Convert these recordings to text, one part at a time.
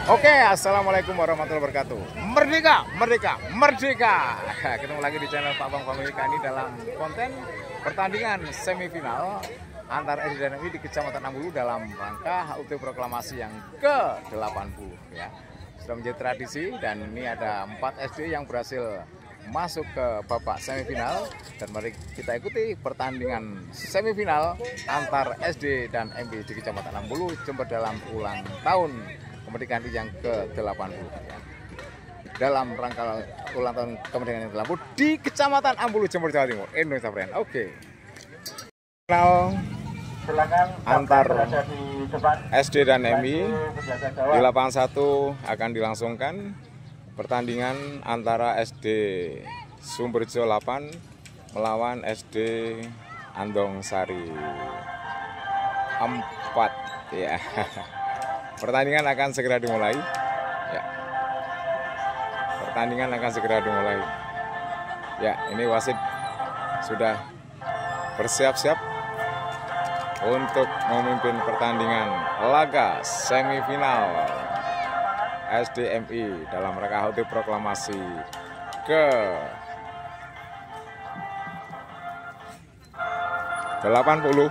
Oke, assalamualaikum warahmatullahi wabarakatuh. Merdeka, merdeka, merdeka. Ketemu lagi di channel Pak Bang Family ini dalam konten pertandingan semifinal antar SD dan MI di Kecamatan Ambulu dalam rangka HUT Proklamasi yang ke-80 ya. Sudah menjadi tradisi dan ini ada 4 SD yang berhasil masuk ke babak semifinal dan mari kita ikuti pertandingan semifinal antar SD dan MI di Kecamatan Ambulu Jember dalam ulang tahun kemerdekaan yang ke-80 ya. Dalam rangka ulang tahun kemerdekaan yang ke-80 di Kecamatan Ambulu Jember Jawa Timur Indonesia friend. Oke. Final antar SD dan MI di lapangan 1 akan dilangsungkan pertandingan antara SD Sumberjo 8 melawan SD Andong Sari 4 ya. Pertandingan akan segera dimulai ya. Pertandingan akan segera dimulai ya. Ini wasit sudah bersiap-siap untuk memimpin pertandingan laga semifinal SDMI dalam rangka HUT Proklamasi ke-80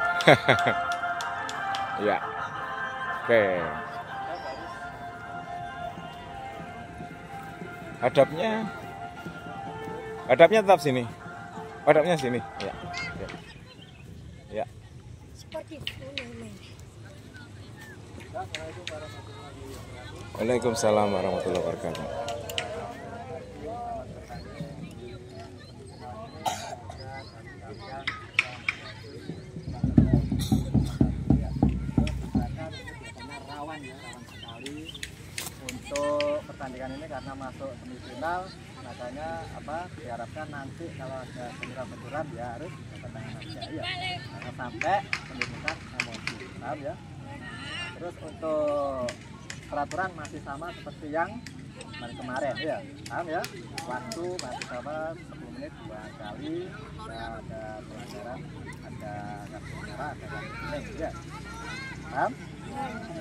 ya. Oke, hadapnya tetap sini, hadapnya sini ya, ya. Ya. Waalaikumsalam warahmatullahi wabarakatuh. Rawan sekali untuk pertandingan ini karena masuk semifinal, makanya diharapkan nanti kalau ada benturan-benturan ya harus pertandingan aja ya, jangan sampai menimbulkan emosi, paham ya. Terus untuk peraturan masih sama seperti yang kemarin ya, paham ya, waktu masih sama 10 menit 2 kali, ada pelanggaran, ada kartu merah, ada kartu kuning ya, paham.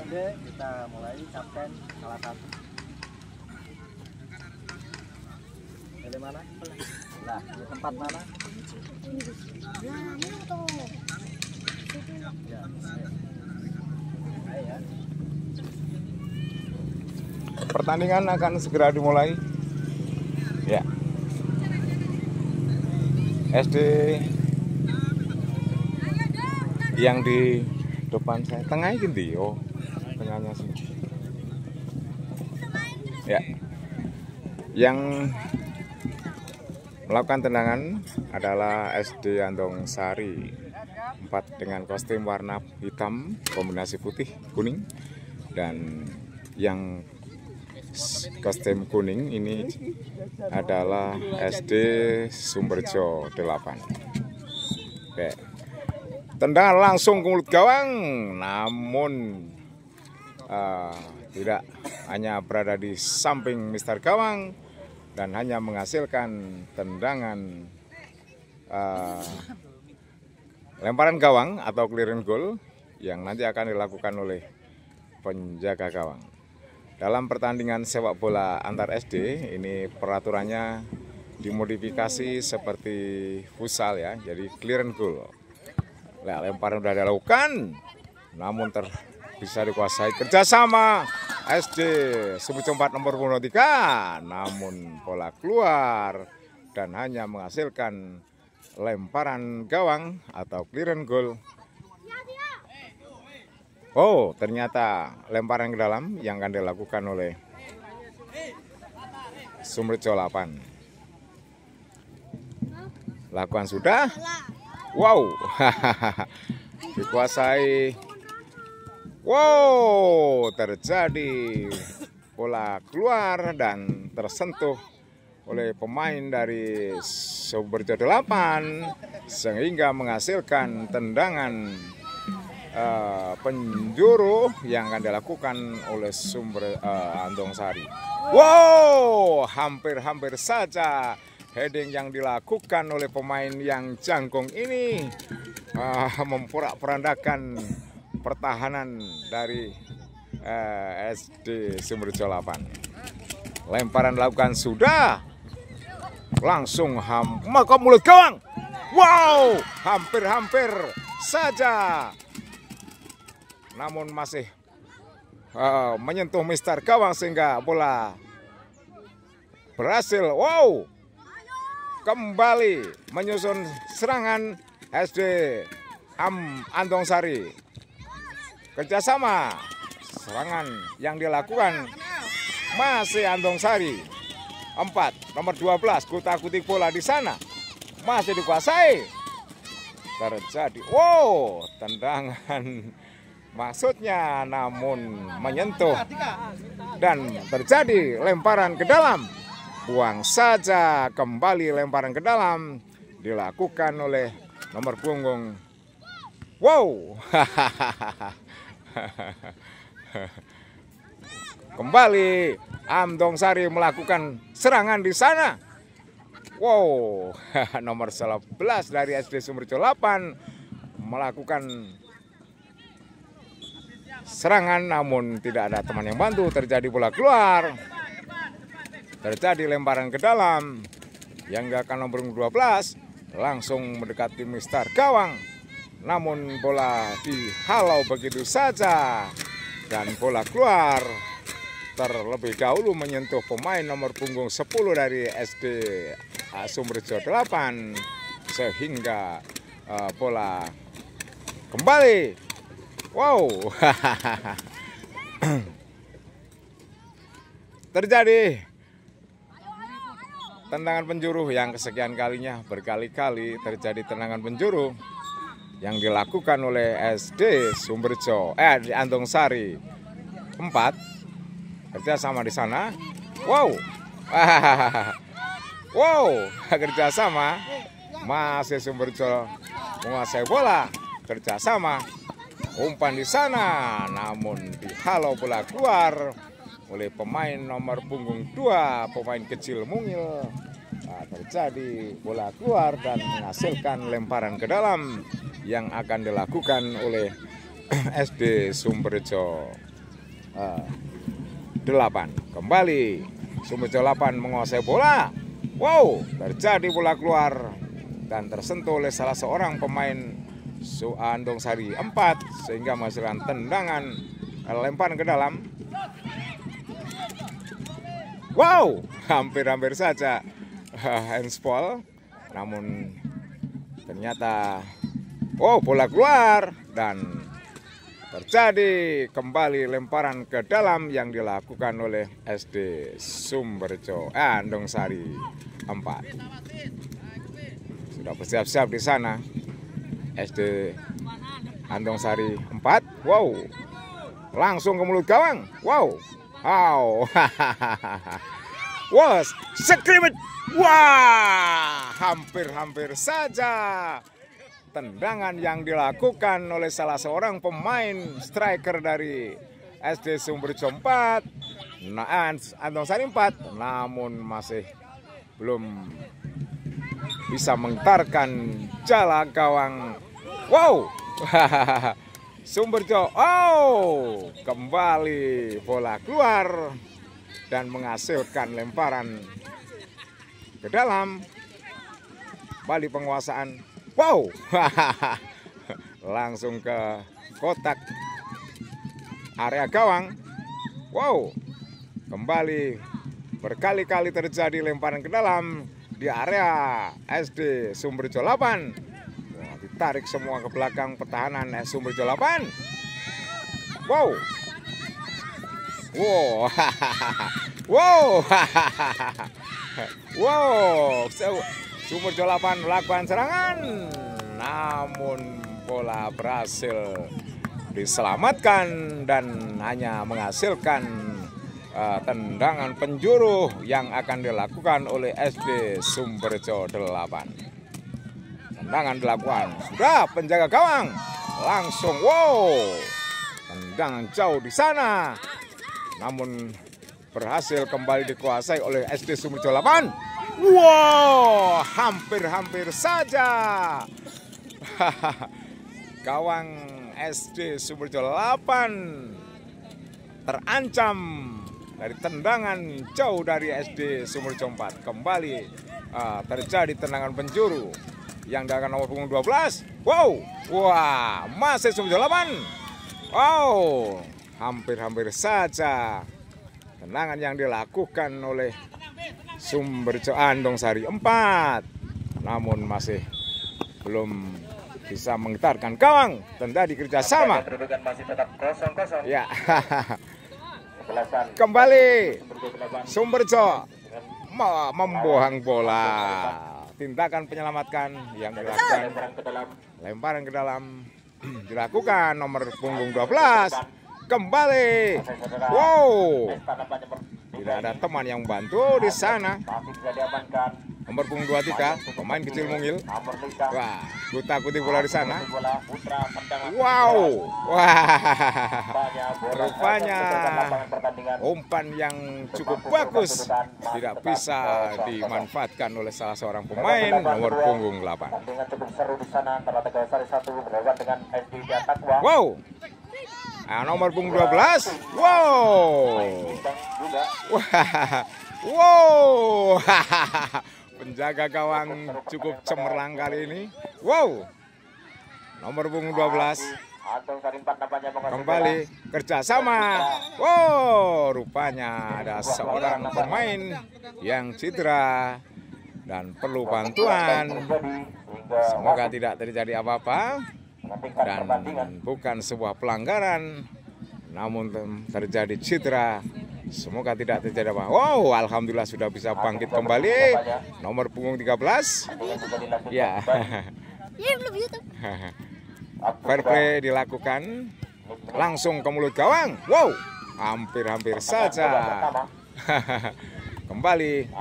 Oke, kita mulai. Kapten salah satu dari mana? Nah, di tempat mana? Ya, ya. Pertandingan akan segera dimulai ya. SD yang di depan saya tengah ini, oh tengahnya sini ya. Yang melakukan tendangan adalah SD Andong Sari 4 dengan kostum warna hitam kombinasi putih kuning, dan yang kostum kuning ini adalah SD Sumberjo 8. Oke. Tendangan langsung ke mulut gawang, namun tidak hanya berada di samping mister gawang dan hanya menghasilkan tendangan lemparan gawang atau clearance goal yang nanti akan dilakukan oleh penjaga gawang. Dalam pertandingan sepak bola antar SD ini peraturannya dimodifikasi seperti futsal ya, jadi clearance goal. Nah, lemparan sudah dilakukan, namun bisa dikuasai kerjasama SD Sumberjo 4 nomor 3, namun bola keluar dan hanya menghasilkan lemparan gawang atau clearance goal. Oh, ternyata lemparan ke dalam yang akan dilakukan oleh Sumberjo 8. Lakukan sudah. Wow, dikuasai. Wow, terjadi bola keluar dan tersentuh oleh pemain dari Sumberjo 8 sehingga menghasilkan tendangan penjuru yang akan dilakukan oleh Andong Sari. Wow, hampir-hampir saja heading yang dilakukan oleh pemain yang jangkung ini memporak-porandakan pertahanan dari SD Sumberjo 8. Lemparan dilakukan sudah. Langsung ke mulut gawang. Wow, hampir-hampir saja. Namun masih menyentuh mister gawang sehingga bola berhasil. Wow, kembali menyusun serangan SD Andong Sari. Kerjasama serangan yang dilakukan masih Andong Sari. 4 nomor 12 kutak-kutik bola di sana masih dikuasai. Terjadi tendangan maksudnya namun menyentuh dan terjadi lemparan ke dalam. Buang saja, kembali lemparan ke dalam dilakukan oleh nomor punggung. Wow. Kembali Andong Sari melakukan serangan di sana. Wow, nomor 11 dari SD Sumberjo 8 melakukan serangan namun tidak ada teman yang bantu. Terjadi bola keluar. Terjadi lemparan ke dalam yang gak akan nomor 12 langsung mendekati mister gawang. Namun bola dihalau begitu saja dan bola keluar. Terlebih dahulu menyentuh pemain nomor punggung 10 dari SD Sumberjo 8 sehingga bola kembali. Wow. Terjadi tendangan penjuru yang kesekian kalinya, berkali-kali terjadi tendangan penjuru yang dilakukan oleh SD Sumberjo Andong Sari 4. Kerjasama di sana. Wow. Wow, kerjasama masih Sumberjo menguasai bola. Kerjasama umpan di sana namun dihalau bola keluar oleh pemain nomor punggung 2, pemain kecil mungil. Terjadi bola keluar dan menghasilkan lemparan ke dalam yang akan dilakukan oleh SD Sumberjo 8. Kembali Sumberjo 8 menguasai bola. Wow, terjadi bola keluar dan tersentuh oleh salah seorang pemain Andong Sari 4 sehingga menghasilkan tendangan lemparan ke dalam. Wow, hampir-hampir saja handsball, namun ternyata bola keluar dan terjadi kembali lemparan ke dalam yang dilakukan oleh SD Sumberjo Andong Sari 4. Sudah bersiap-siap di sana SD Andong Sari 4. Wow, langsung ke mulut gawang. Wow. Wow. Wah, skrimet. Wah, hampir-hampir saja tendangan yang dilakukan oleh salah seorang pemain striker dari SD Sumberjo 4, Andong Sari 4, namun masih belum bisa menggetarkan jala gawang. Wow. Sumberjo, kembali bola keluar dan menghasilkan lemparan ke dalam. Kembali penguasaan. Wow, langsung ke kotak area gawang. Wow, kembali berkali-kali terjadi lemparan ke dalam di area SD Sumberjo 8. Tarik semua ke belakang pertahanan Sumberjo 8. Wow. Wow. Wow. Wow. Sumberjo 8 melakukan serangan. Namun bola berhasil diselamatkan dan hanya menghasilkan tendangan penjuru yang akan dilakukan oleh SD Sumberjo 8. Tendangan dilakukan, sudah penjaga gawang langsung tendangan jauh di sana, namun berhasil kembali dikuasai oleh SD Sumberjo 8. Wow, hampir-hampir saja gawang SD Sumberjo 8 terancam dari tendangan jauh dari SD Sumerjo 4. Kembali terjadi tendangan penjuru yang dilakukan nomor punggung 12. Wow, wah, masih Sumerjo 8. Wow, hampir-hampir saja tendangan yang dilakukan oleh Sumerjo Andong Sari 4, namun masih belum bisa menggetarkan gawang. Terjadi kerjasama. Masih tetap 0-0. Ya. Kembali Sumerjo membuang bola. Tindakan penyelamatkan yang dilakukan, lemparan ke dalam dilakukan nomor punggung 12. Kembali. Wow. Tidak ada teman yang bantu di sana. Nomor punggung 23, pemain kecil mungil. Wah, guta-guti bola di sana. Wow. Wah. Rupanya umpan yang cukup bagus tidak bisa dimanfaatkan oleh salah seorang pemain nomor punggung 8. Wow. Nah, nomor punggung 12. Wow. Wow. Penjaga gawang cukup cemerlang kali ini. Wow. Nomor punggung 12. Kembali kerjasama. Wow, rupanya ada seorang pemain yang cedera dan perlu bantuan. Semoga tidak terjadi apa-apa dan bukan sebuah pelanggaran, namun terjadi cedera. Semoga tidak terjadi apa. Wow, alhamdulillah sudah bisa bangkit kembali. Nomor punggung 13. Ya. Fair play dilakukan. Langsung ke mulut gawang. Wow, hampir-hampir saja. Kembali.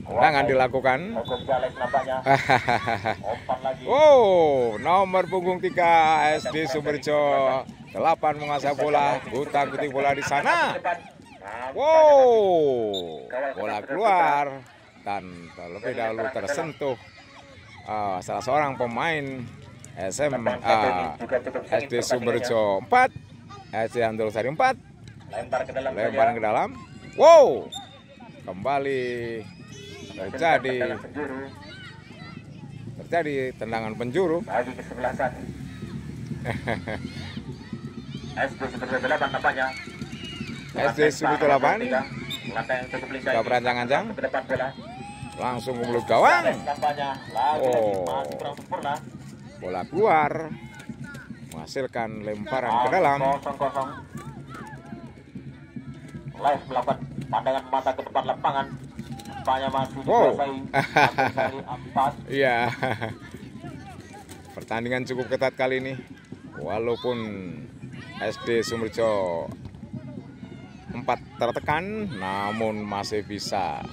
Tendangan dilakukan. Oh, nomor punggung 3 SD Sumerjo 8 menguasai bola, guta-guti bola di sana. Wow, bola keluar dan terlebih dahulu tersentuh salah seorang pemain SD Sumerjo 4, SD Andong Sari 4. Lemparan ke dalam. Wow, kembali terjadi tendangan penjuru. Bagi kesebelasan SD Sumerjo 8 nampaknya. SD Sumerjo 8 sudah berancang-ancang, langsung ke mulut gawang. Oh, bola keluar, menghasilkan lemparan ke dalam. Live melakukan pandangan mata ke depan lapangan. Masih iya. Pertandingan cukup ketat kali ini. Walaupun SD Sumerjo 4 tertekan, namun masih bisa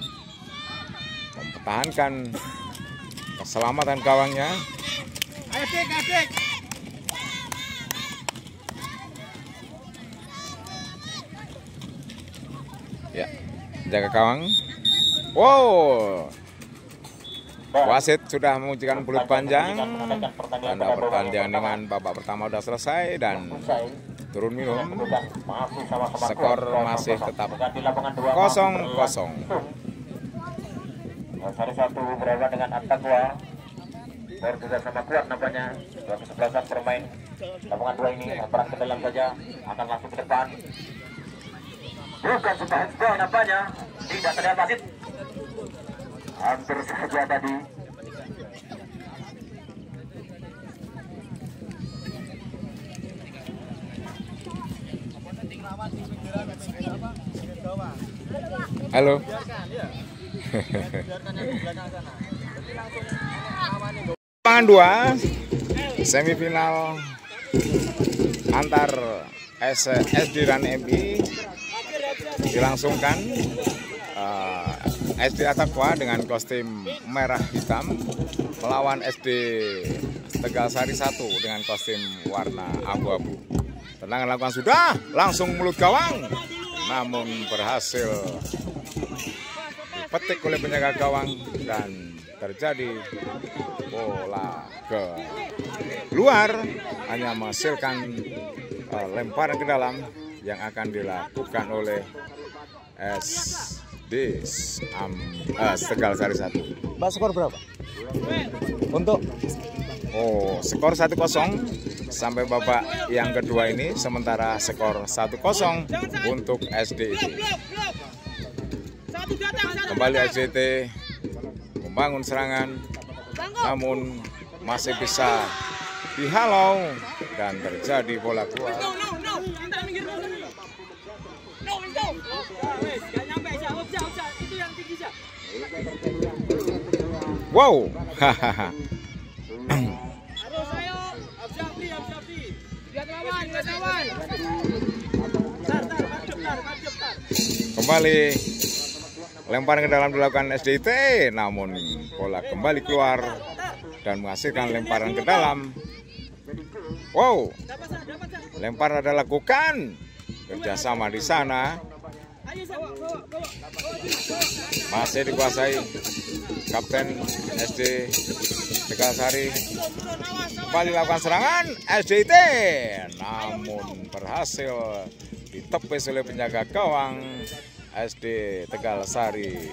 mempertahankan keselamatan gawangnya. Adik. Ya, jaga gawang. Wow, wasit sudah mengujikan belut panjang. Tanda pertandingan dengan babak pertama sudah selesai dan turun minum. Skor masih tetap 0-0. Sari 1 berlawan dengan Antagua. Bertugas sama kuat nampaknya. Dua kesebelasan bermain lapangan 2 ini. Lemparan ke dalam saja, akan langsung ke depan. Bukan suka handsball nampaknya. Tidak terlihat wasit. Hampir saja tadi. Halo. Lapangan 2 semifinal antar SD dan MI dilangsungkan. SD Attaqwa dengan kostum merah hitam melawan SD Tegal Sari 1 dengan kostum warna abu-abu. Tendangan lakukan sudah, langsung mulut gawang, namun berhasil dipetik oleh penjaga gawang dan terjadi bola ke luar, hanya menghasilkan lemparan ke dalam yang akan dilakukan oleh SD Tegal Sari 1. Mbak, skor berapa? Untuk Skor 1-0 sampai babak yang kedua ini, sementara skor 1-0 untuk SDIT. Kembali SDIT membangun serangan, namun masih bisa dihalau dan terjadi bola keluar. Wow, kembali lemparan ke dalam dilakukan SDIT, namun bola kembali keluar dan menghasilkan lemparan ke dalam. Wow, lempar ada lakukan kerjasama di sana, masih dikuasai Kapten SD Tegal Sari. Kembali lakukan serangan SDIT, namun berhasil ditepis oleh penjaga gawang SD Tegal Sari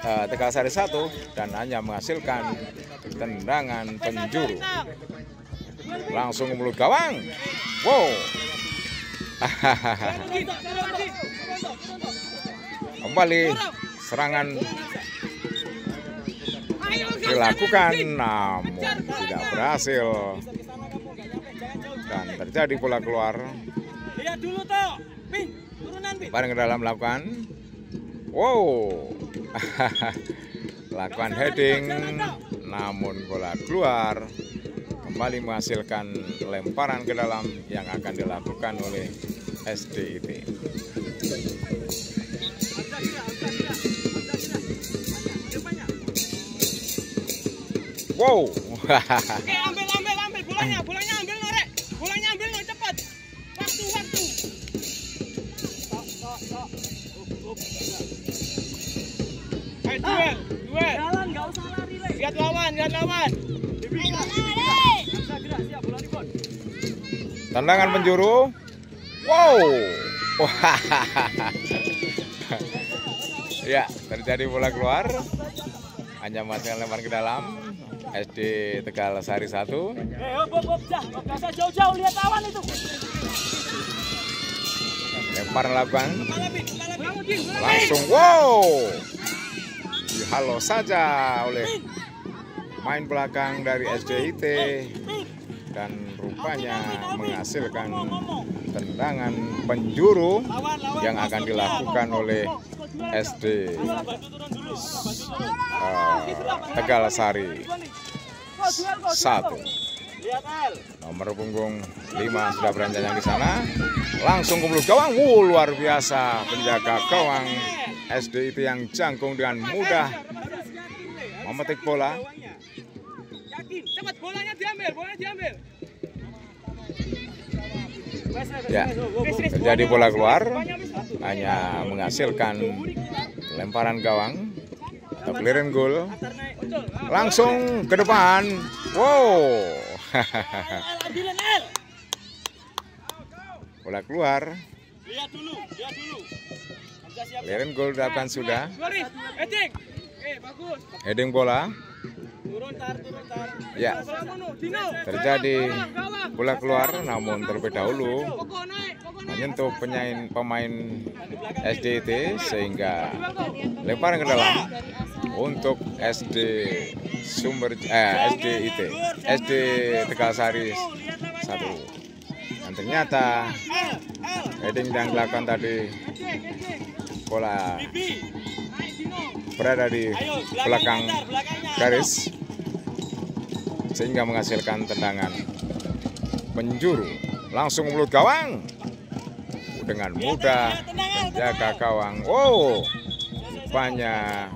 Tegal Sari 1 dan hanya menghasilkan tendangan penjuru langsung ke mulut gawang. Wow. Kembali serangan dilakukan, namun tidak berhasil dan terjadi bola keluar. Bareng ke dalam melakukan, wow, lakukan heading, namun bola keluar. Kembali menghasilkan lemparan ke dalam yang akan dilakukan oleh SDIT. Wow. Ambil bolanya ambil Norek. Bolanya ambil no, cepat. Waktu. Ayo duel. Jalan, enggak usah lari, Le. Lihat lawan. Tendangan penjuru. Wow. Ya, terjadi bola keluar. Hanya menghasilkan lempar ke dalam. SD Tegal Sari 1. Bisa jauh-jauh lihat lawan itu. Lempar lakukan. Langsung wow. Dihalau saja oleh main belakang dari SDIT dan rupanya menghasilkan tendangan penjuru yang akan dilakukan oleh SD Tegal Sari 1. Nomor punggung 5 sudah beranjak di sana, langsung ke mulut gawang. Luar biasa penjaga gawang SDIT yang jangkung dengan mudah memetik bola. Cepat bolanya diambil. Ya, terjadi bola keluar, hanya menghasilkan lemparan gawang atau clearance goal. Langsung ke depan. Wow. Bola keluar. Lihat dulu. Clearance goal dilakukan sudah. Bagus. Heading bola. Turun tar. Ya, terjadi bola keluar, namun terlebih dahulu menyentuh pemain SDIT sehingga lemparan ke dalam untuk SDIT SD Tegal Sari 1. Dan ternyata heading yang dilakukan tadi, bola berada di belakang garis sehingga menghasilkan tendangan penjuru langsung mulut gawang. Dengan mudah menjaga gawang. Wow, rupanya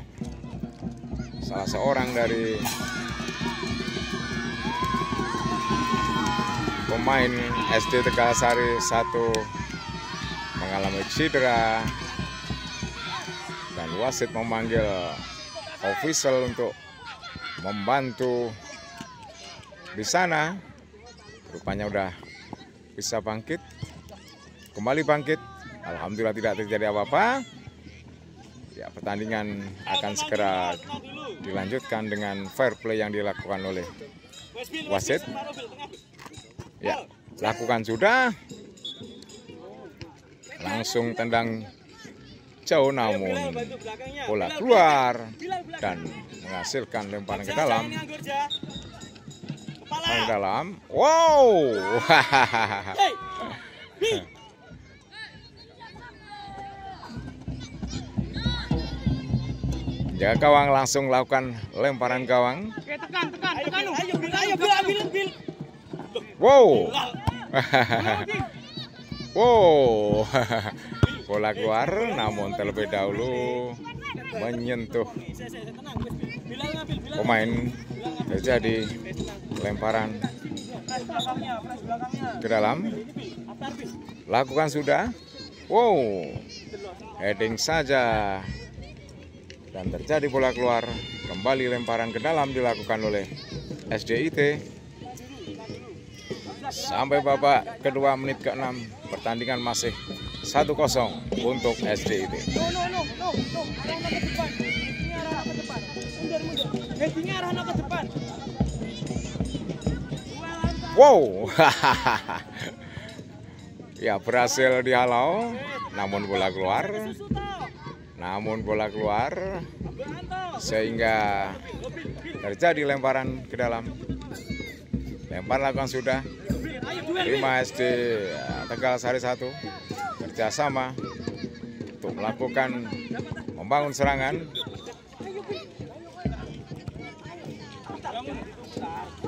salah seorang dari pemain SD Tegal Sari 1 mengalami cedera dan wasit memanggil official untuk membantu di sana. Rupanya udah bisa bangkit, kembali bangkit. Alhamdulillah tidak terjadi apa-apa. Ya, pertandingan akan segera dilanjutkan dengan fair play yang dilakukan oleh wasit. Ya, lakukan sudah. Langsung tendang jauh namun bola keluar dan menghasilkan lemparan ke dalam. Ke dalam. Wow. Jaga gawang langsung lakukan lemparan gawang. Oke, tekan. Ayo, Bil. Wow. Wow. Bola keluar namun terlebih dahulu menyentuh pemain, terjadi lemparan ke dalam. Lakukan sudah. Wow. Heading saja. Dan terjadi bola keluar, kembali lemparan ke dalam dilakukan oleh SDIT. Sampai babak kedua menit ke-6, pertandingan masih 1-0 untuk SDIT. Wow. Ya, berhasil dihalau, namun bola keluar sehingga terjadi lemparan ke dalam. Lempar lakukan sudah. 5 SD Tegal Sari 1 kerjasama untuk melakukan membangun serangan.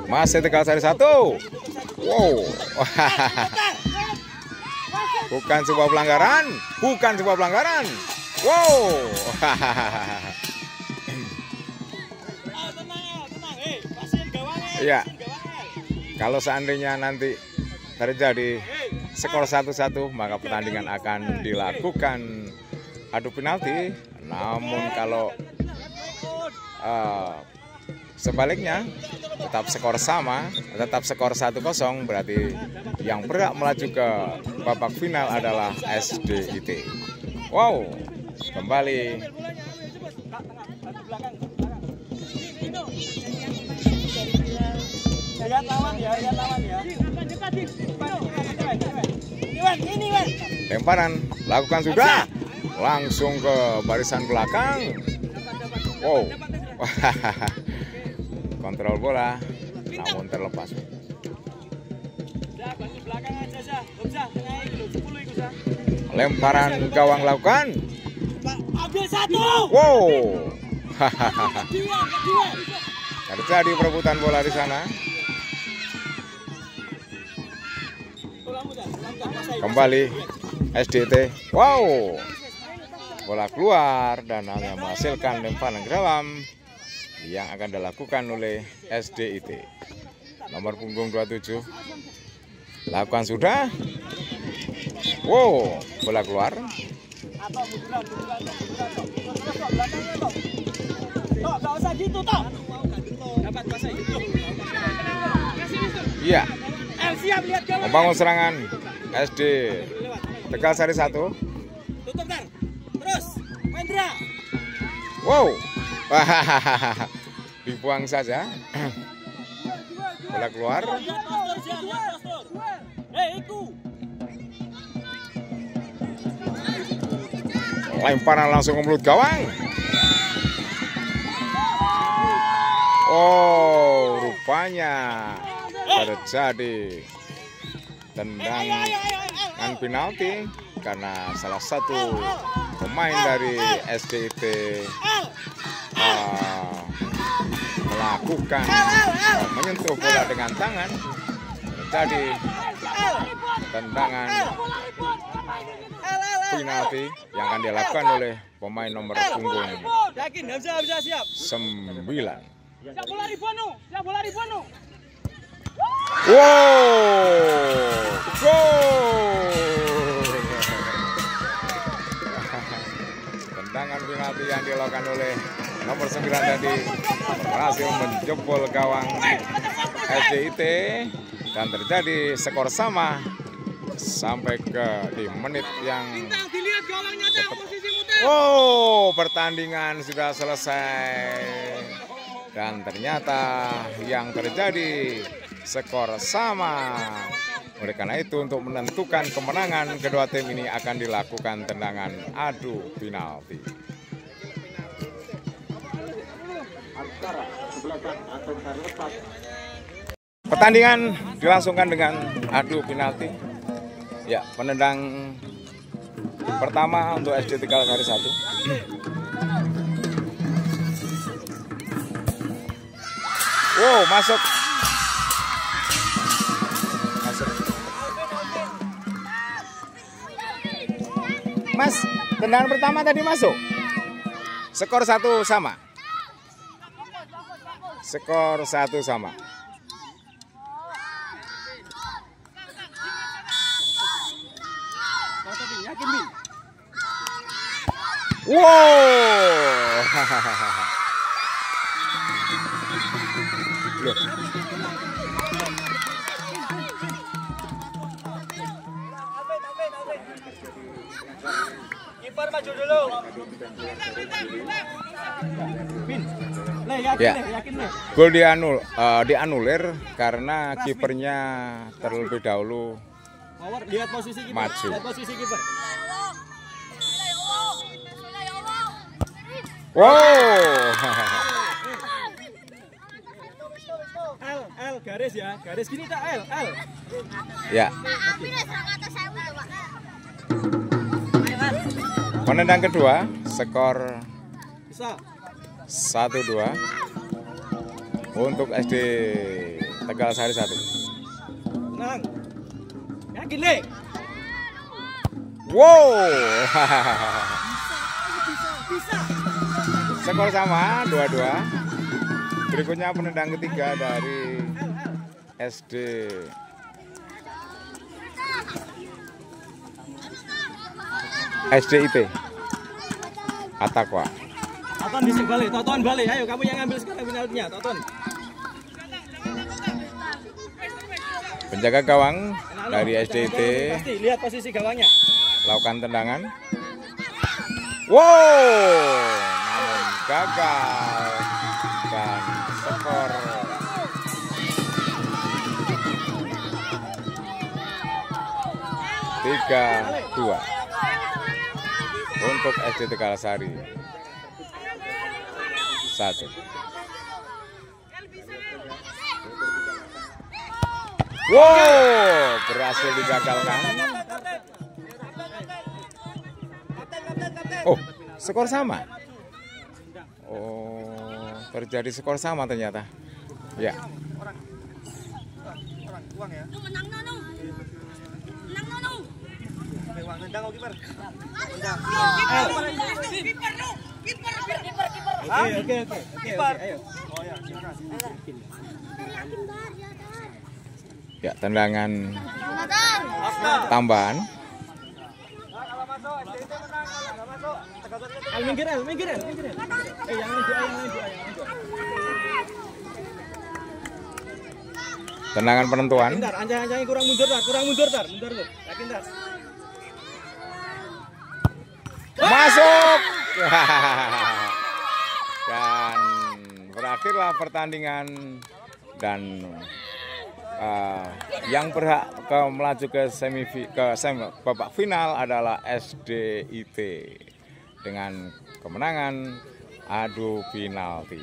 Masih Tegal Sari 1. Wow. Bukan sebuah pelanggaran. Wow. Ya, kalau seandainya nanti terjadi skor 1-1, maka pertandingan akan dilakukan adu penalti. Namun kalau sebaliknya tetap skor 1-0, berarti yang berhak melaju ke babak final adalah SDIT. Wow, kembali. Lihat lawan ya. Ini. Lemparan lakukan sudah. Langsung ke barisan belakang. Wow. Kontrol bola namun terlepas. Lemparan gawang lakukan. Ambil satu. Wow. Terjadi perebutan bola di sana. Kembali SDIT. Wow. Bola keluar dan hanya menghasilkan lemparan ke dalam yang akan dilakukan oleh SDIT. Nomor punggung 27. Lakukan sudah. Wow, bola keluar. Iya. Membangun serangan SD Tegal Sari 1. Tutup tar. Terus, Wendra. Wow. Dibuang saja. Bola keluar. Lemparan langsung ke mulut gawang. Oh, rupanya terjadi tendangan penalti karena salah satu pemain dari SDIT melakukan menyentuh bola dengan tangan. Terjadi tendangan penalti yang akan dilakukan oleh pemain nomor punggung 9. Siap bola Ribuanu. Wow, gol! Tendangan penalti yang dilakukan oleh nomor 9 tadi berhasil menjebol gawang SDIT dan terjadi skor sama sampai ke di menit yang Bintang dilihat golongnya Cak, posisimu Cak. oh, pertandingan sudah selesai dan ternyata yang terjadi skor sama. Oleh karena itu untuk menentukan kemenangan kedua tim ini akan dilakukan tendangan adu penalti. Pertandingan dilangsungkan dengan adu penalti. Ya, penendang pertama untuk SD Tegal Sari 1. Wow, masuk. Mas, tendangan pertama tadi masuk. Skor 1 sama. Skor 1 sama. Wow. Loh. Kiper maju dulu. Ya, gol dianulir karena kipernya terlebih dahulu Lihat posisi kiper. maju. Lihat posisi kiper. Wow. L garis ya, garis gini tak L. Ya. Penendang kedua, skor Bisa. 1-2 untuk SD Tegal Sari 1. Tenang. Yakin nih. Wow. Bisa. Skor sama 2-2. Berikutnya penendang ketiga dari SD SDIT Atakwa. Toton bisik balik, Toton balik. Ayo kamu yang ambil sekarang penaltinya, Toton. Penjaga gawang dari SDIT Pasti lihat posisi gawangnya. lakukan tendangan. Wow, namun gagal dan skor 3-2 untuk SD Tegal Sari 1. Wow, berhasil digagalkan. Oh, skor sama. Oh, terjadi skor sama ternyata. Ya. Uang ya. Oke. Ayo. Oh ya, Ya, tendangan tambahan. Minggir. Yang Tendangan penentuan. Bentar, anjang kurang mundur tar. Mundur lu. Yakin tar. Masuk. Dan berakhirlah pertandingan dan yang berhak melaju ke babak final adalah SDIT dengan kemenangan adu penalti.